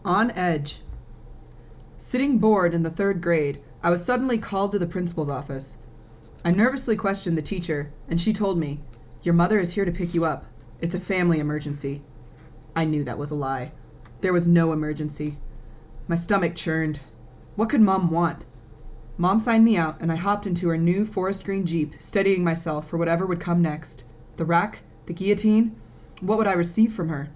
On edge. Sitting bored in the 3rd grade, I was suddenly called to the principal's office. I nervously questioned the teacher, and she told me, "Your mother is here to pick you up. It's a family emergency." I knew that was a lie. There was no emergency. My stomach churned. What could Mom want? Mom signed me out, and I hopped into her new forest green Jeep, steadying myself for whatever would come next. The rack? The guillotine? What would I receive from her?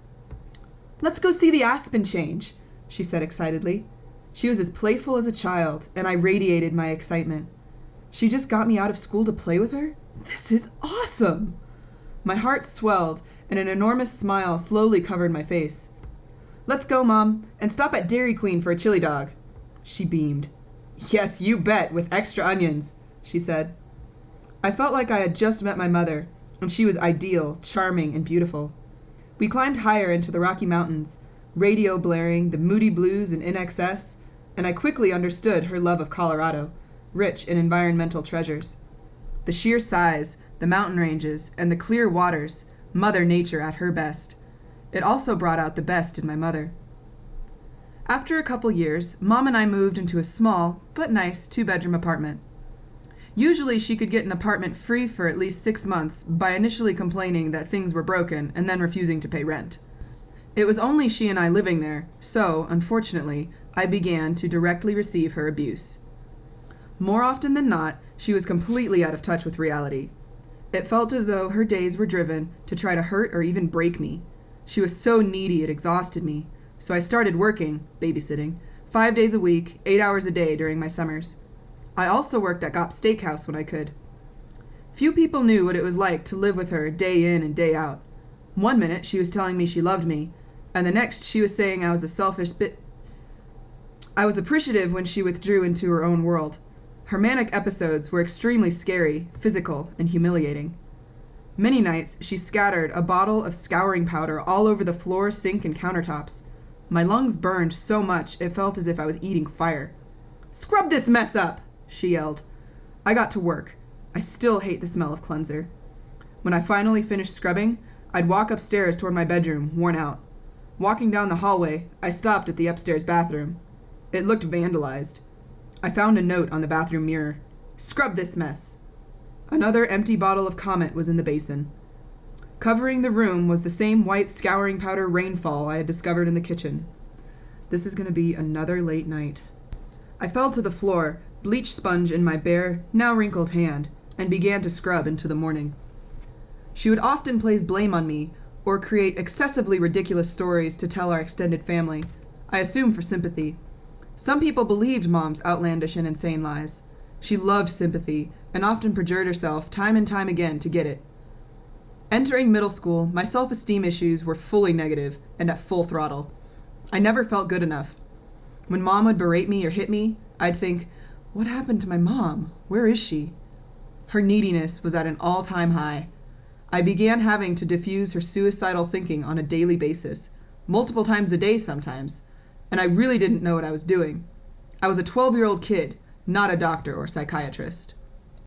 "Let's go see the aspen change," she said excitedly. She was as playful as a child, and I radiated my excitement. She just got me out of school to play with her? This is awesome! My heart swelled, and an enormous smile slowly covered my face. "Let's go, Mom, and stop at Dairy Queen for a chili dog." She beamed. "Yes, you bet, with extra onions," she said. I felt like I had just met my mother, and she was ideal, charming, and beautiful. We climbed higher into the Rocky Mountains, radio blaring, the Moody Blues and In Excess, and I quickly understood her love of Colorado, rich in environmental treasures. The sheer size, the mountain ranges, and the clear waters, Mother Nature at her best. It also brought out the best in my mother. After a couple years, Mom and I moved into a small, but nice, 2-bedroom apartment. Usually she could get an apartment free for at least 6 months by initially complaining that things were broken and then refusing to pay rent. It was only she and I living there, so, unfortunately, I began to directly receive her abuse. More often than not, she was completely out of touch with reality. It felt as though her days were driven to try to hurt or even break me. She was so needy it exhausted me, so I started working, babysitting, 5 days a week, 8 hours a day during my summers. I also worked at Gop's Steakhouse when I could. Few people knew what it was like to live with her day in and day out. One minute she was telling me she loved me, and the next she was saying I was a selfish I was appreciative when she withdrew into her own world. Her manic episodes were extremely scary, physical, and humiliating. Many nights she scattered a bottle of scouring powder all over the floor, sink, and countertops. My lungs burned so much it felt as if I was eating fire. "Scrub this mess up!" she yelled. I got to work. I still hate the smell of cleanser. When I finally finished scrubbing, I'd walk upstairs toward my bedroom, worn out. Walking down the hallway, I stopped at the upstairs bathroom. It looked vandalized. I found a note on the bathroom mirror. "Scrub this mess." Another empty bottle of Comet was in the basin. Covering the room was the same white scouring powder rainfall I had discovered in the kitchen. This is going to be another late night. I fell to the floor, bleach sponge in my bare, now wrinkled hand, and began to scrub into the morning. She would often place blame on me, or create excessively ridiculous stories to tell our extended family, I assume for sympathy. Some people believed Mom's outlandish and insane lies. She loved sympathy, and often perjured herself time and time again to get it. Entering middle school, my self-esteem issues were fully negative and at full throttle. I never felt good enough. When Mom would berate me or hit me, I'd think, what happened to my mom? Where is she? Her neediness was at an all-time high. I began having to diffuse her suicidal thinking on a daily basis, multiple times a day sometimes, and I really didn't know what I was doing. I was a 12-year-old kid, not a doctor or psychiatrist.